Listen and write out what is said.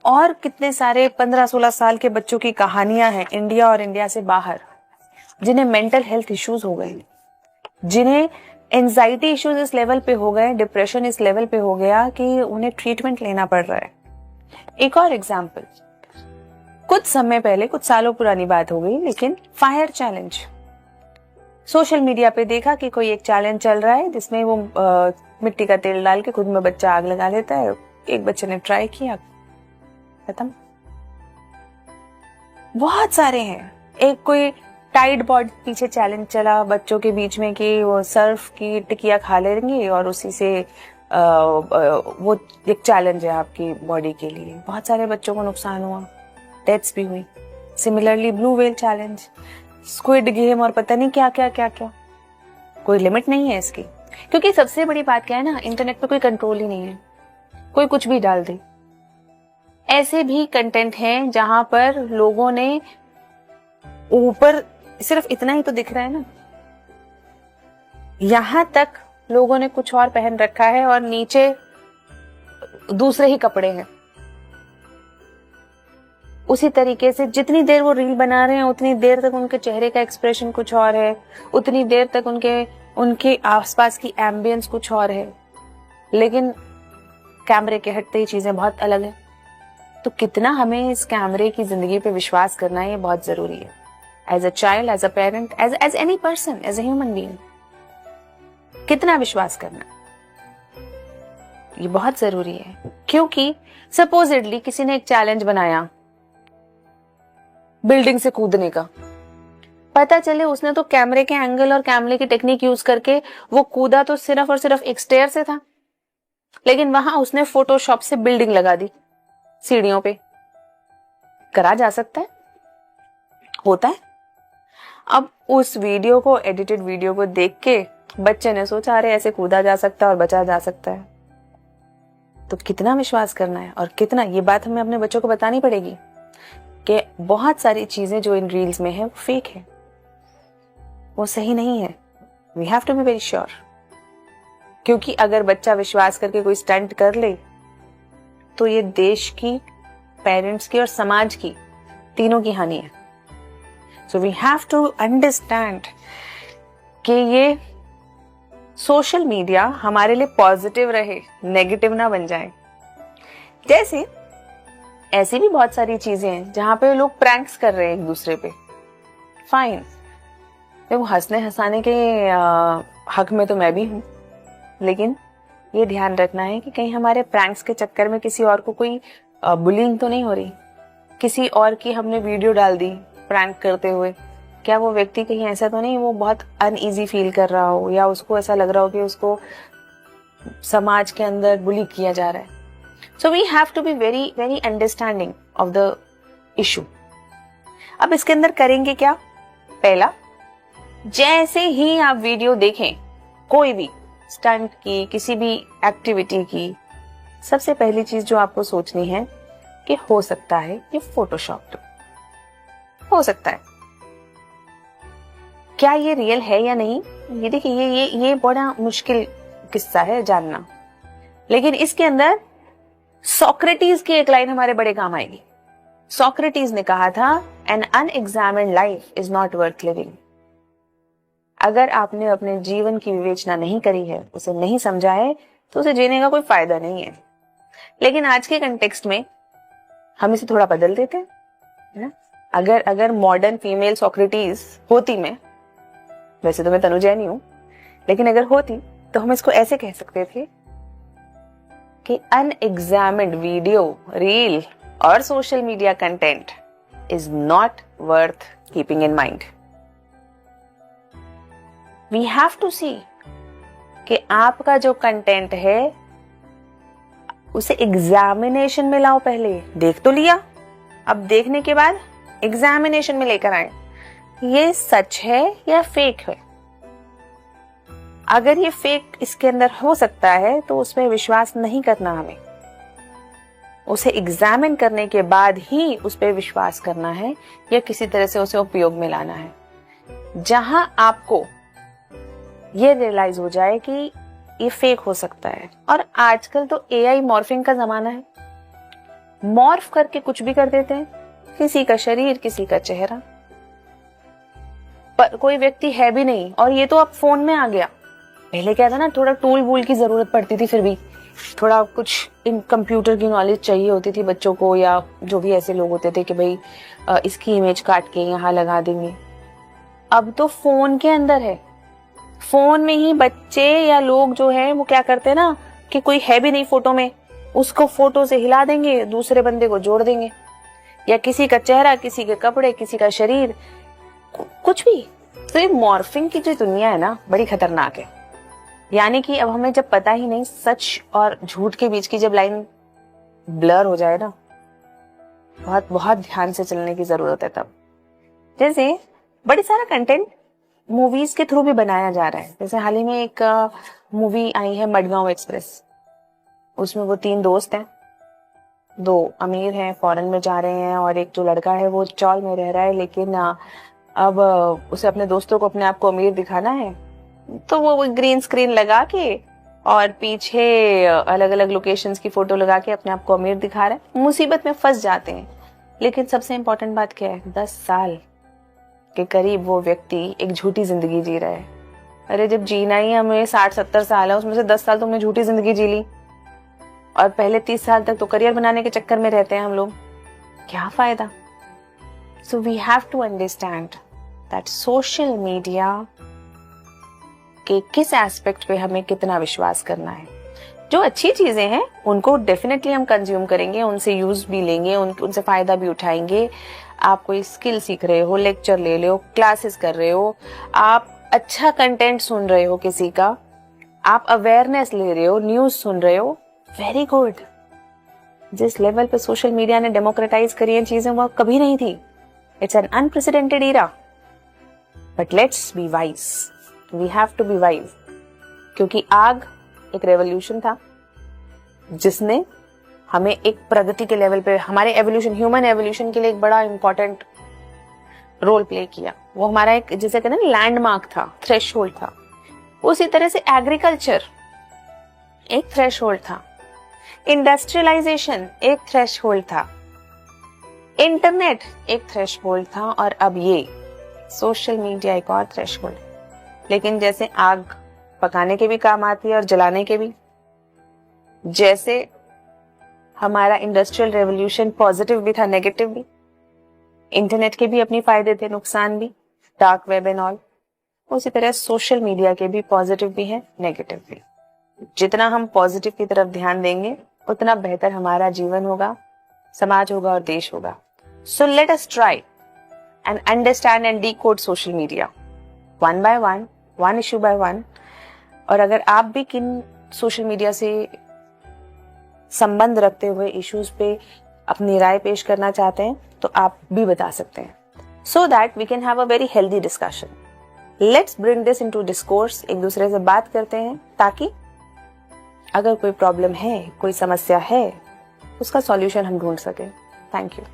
और कितने सारे 15-16 साल के बच्चों की कहानियां हैं इंडिया और इंडिया से बाहर, जिन्हें मेंटल हेल्थ इश्यूज हो गए, जिन्हें एंजाइटी इश्यूज इस लेवल पे हो गए, डिप्रेशन इस लेवल पे हो गया कि उन्हें ट्रीटमेंट लेना पड़ रहा है। एक और एग्जाम्पल, कुछ समय पहले, कुछ सालों पुरानी बात हो गई, लेकिन फायर चैलेंज, सोशल मीडिया पे देखा कि कोई एक चैलेंज चल रहा है जिसमें वो मिट्टी का तेल डाल के खुद में बच्चा आग लगा लेता है। एक बच्चे ने ट्राई किया, खत्म। बहुत सारे हैं। एक कोई टाइड बॉड पीछे चैलेंज चला बच्चों के बीच में कि वो सर्फ की टिकिया खा लेंगे और उसी से वो एक चैलेंज है आपकी बॉडी के लिए। बहुत सारे बच्चों को नुकसान हुआ, डेथ्स भी हुई। Similarly blue whale challenge, squid game और पता नहीं क्या क्या क्या क्या। कोई लिमिट नहीं है इसकी, क्योंकि सबसे बड़ी बात क्या है ना, इंटरनेट पे कोई कंट्रोल ही नहीं है, कोई कुछ भी डाल दे। ऐसे भी कंटेंट हैं जहां पर लोगों ने ऊपर सिर्फ इतना ही तो दिख रहा है ना, यहां तक लोगों ने कुछ और पहन रखा है और नीचे दूसरे ही कपड़े हैं। उसी तरीके से जितनी देर वो रील बना रहे हैं उतनी देर तक उनके चेहरे का एक्सप्रेशन कुछ और है, उतनी देर तक उनके आसपास की एम्बियंस कुछ और है, लेकिन कैमरे के हटते ही चीजें बहुत अलग है। तो कितना हमें इस कैमरे की जिंदगी पे विश्वास करना है, ये बहुत जरूरी है। As a child, as a parent, as any person, as a human being, कितना विश्वास करना ये बहुत जरूरी है। क्योंकि सपोजिटली किसी ने एक चैलेंज बनाया बिल्डिंग से कूदने का, पता चले उसने तो कैमरे के एंगल और कैमरे की टेक्निक यूज करके वो कूदा तो सिर्फ और सिर्फ एक स्टेयर से था, लेकिन वहां उसने फोटोशॉप से बिल्डिंग लगा दी सीढ़ियों पे। करा जा सकता है, होता है। अब उस वीडियो को, एडिटेड वीडियो को देख के बच्चे ने सोचा अरे ऐसे कूदा जा सकता है और बचा जा सकता है। तो कितना विश्वास करना है और कितना, ये बात हमें अपने बच्चों को बतानी पड़ेगी कि बहुत सारी चीजें जो इन रील्स में है वो फेक है, वो सही नहीं है। We have to be very sure, क्योंकि अगर बच्चा विश्वास करके कोई स्टंट कर ले तो ये देश की, पेरेंट्स की और समाज की, तीनों की हानि है। So we have to understand कि ये सोशल मीडिया हमारे लिए पॉजिटिव रहे, नेगेटिव ना बन जाए। जैसे ऐसी भी बहुत सारी चीजें हैं जहां पे लोग प्रैंक्स कर रहे हैं एक दूसरे पे, फाइन, वो हंसने हंसाने के हक में तो मैं भी हूं, लेकिन ये ध्यान रखना है कि कहीं हमारे प्रैंक्स के चक्कर में किसी और को कोई बुलिंग तो नहीं हो रही, किसी और की हमने वीडियो डाल दी प्रैंक करते हुए, क्या वो व्यक्ति कहीं ऐसा तो नहीं वो बहुत अनईजी फील कर रहा हो या उसको ऐसा लग रहा हो कि उसको समाज के अंदर बुली किया जा रहा है। So we have to be very very understanding of the issue. अब इसके अंदर करेंगे क्या? पहला, जैसे ही आप वीडियो देखें कोई भी स्टंट की, किसी भी एक्टिविटी की, सबसे पहली चीज जो आपको सोचनी है कि हो सकता है ये फोटोशॉप्ड हो सकता है, क्या ये रियल है या नहीं। ये देखिए, ये बड़ा मुश्किल किस्सा है जानना, लेकिन इसके अंदर सोक्रेटिस की एक लाइन हमारे बड़े काम आएगी। सोक्रेटिस ने कहा था, an unexamined life is not worth living. अगर आपने अपने जीवन की विवेचना नहीं करी है, उसे नहीं समझा है, तो उसे जीने का कोई फायदा नहीं है। लेकिन आज के कंटेक्स्ट में हम इसे थोड़ा बदल देते हैं, है ना। अगर मॉडर्न फीमेल सोक्रेटिस होती मैं, वैसे तो मैं तनु जैन ही हूं, लेकिन अगर होती तो हम इसको ऐसे कह सकते थे कि अनएग्जामिन्ड वीडियो, रील और social media content is not worth keeping in mind. We have to see कि आपका जो कंटेंट है उसे एग्जामिनेशन में लाओ। पहले देख तो लिया, अब देखने के बाद एग्जामिनेशन में लेकर आए, ये सच है या फेक है। अगर ये फेक इसके अंदर हो सकता है तो उसमें विश्वास नहीं करना, हमें उसे एग्जामिन करने के बाद ही उस पर विश्वास करना है या किसी तरह से उसे उपयोग में लाना है, जहां आपको ये रियलाइज हो जाए कि ये फेक हो सकता है। और आजकल तो एआई मॉर्फिंग का जमाना है, मॉर्फ करके कुछ भी कर देते हैं, किसी का शरीर, किसी का चेहरा, पर कोई व्यक्ति है भी नहीं। और ये तो अब फोन में आ गया। पहले क्या था ना, थोड़ा टूल वूल की जरूरत पड़ती थी, फिर भी थोड़ा कुछ इन कंप्यूटर की नॉलेज चाहिए होती थी बच्चों को, या जो भी ऐसे लोग होते थे कि भाई इसकी इमेज काट के यहाँ लगा देंगे। अब तो फोन के अंदर है, फोन में ही बच्चे या लोग जो है वो क्या करते हैं ना, कि कोई है भी नहीं फोटो में, उसको फोटो से हिला देंगे, दूसरे बंदे को जोड़ देंगे, या किसी का चेहरा, किसी के कपड़े, किसी का शरीर, कुछ भी। तो ये मॉर्फिंग की जो दुनिया है ना, बड़ी खतरनाक है। यानी कि अब हमें जब पता ही नहीं सच और झूठ के बीच की जब लाइन ब्लर हो जाए ना, बहुत बहुत ध्यान से चलने की जरूरत है तब। जैसे बड़ी सारा कंटेंट मूवीज के थ्रू भी बनाया जा रहा है। जैसे हाल ही में एक मूवी आई है मडगांव एक्सप्रेस, उसमें वो 3 दोस्त हैं, 2 अमीर हैं, फॉरेन में जा रहे हैं, और एक जो लड़का है वो चौल में रह रहा है, लेकिन अब उसे अपने दोस्तों को, अपने आप को अमीर दिखाना है, तो वो ग्रीन स्क्रीन लगा के और पीछे अलग अलग लोकेशंस की फोटो लगा के अपने आप को अमीर दिखा रहा है। मुसीबत में फंस जाते हैं। लेकिन सबसे इम्पोर्टेंट बात क्या है, 10 साल के करीब वो व्यक्ति एक झूठी जिंदगी जी रहा है। अरे जब जीना ही हमें 60-70 साल है, उसमें से 10 साल तुमने झूठी जिंदगी जी ली, और पहले 30 साल तक तो करियर बनाने के चक्कर में रहते हैं हम लोग, क्या फायदा। So we have to understand that social media के किस एस्पेक्ट पे हमें कितना विश्वास करना है। जो अच्छी चीजें हैं उनको डेफिनेटली हम कंज्यूम करेंगे, उनसे यूज भी लेंगे, उनसे फायदा भी उठाएंगे। आप कोई स्किल सीख रहे हो, लेक्चर ले रहे हो, क्लासेस कर रहे हो, आप अच्छा कंटेंट सुन रहे हो किसी का, आप अवेयरनेस ले रहे हो, न्यूज सुन रहे हो, वेरी गुड। जिस लेवल पे सोशल मीडिया ने डेमोक्रेटाइज करी है चीजें, वो कभी नहीं थी। It's an unprecedented era, but let's be wise, we have to be wise. क्योंकि आग एक रेवोल्यूशन था जिसने हमें एक प्रगति के लेवल पे, हमारे एवोल्यूशन, ह्यूमन एवोल्यूशन के लिए एक बड़ा इंपॉर्टेंट रोल प्ले किया। वो हमारा एक, जैसे कहते हैं ना, लैंडमार्क था, थ्रेशहोल्ड था। उसी तरह से एग्रीकल्चर एक थ्रेशहोल्ड था, इंडस्ट्रियलाइजेशन एक थ्रेशहोल्ड था, इंटरनेट एक थ्रेशहोल्ड था, और अब ये सोशल मीडिया एक और थ्रेशहोल्ड। लेकिन जैसे आग पकाने के भी काम आती है और जलाने के भी, जैसे हमारा इंडस्ट्रियल रेवोल्यूशन पॉजिटिव भी था, नेगेटिव भी, इंटरनेट के भी अपने फायदे थे, नुकसान भी, डार्क वेब एंड ऑल, उसी तरह सोशल मीडिया के भी पॉजिटिव भी है, नेगेटिव भी। जितना हम पॉजिटिव की तरफ ध्यान देंगे उतना बेहतर हमारा जीवन होगा, समाज होगा और देश होगा। So let us try and understand and decode social media one by one, one issue by one. और अगर आप भी किन सोशल मीडिया से संबंध रखते हुए इश्यूज पे अपनी राय पेश करना चाहते हैं तो आप भी बता सकते हैं, so that we can have a very healthy discussion. Let's bring this into discourse, एक दूसरे से बात करते हैं, ताकि अगर कोई प्रॉब्लम है, कोई समस्या है, उसका सॉल्यूशन हम ढूंढ सकें। Thank you.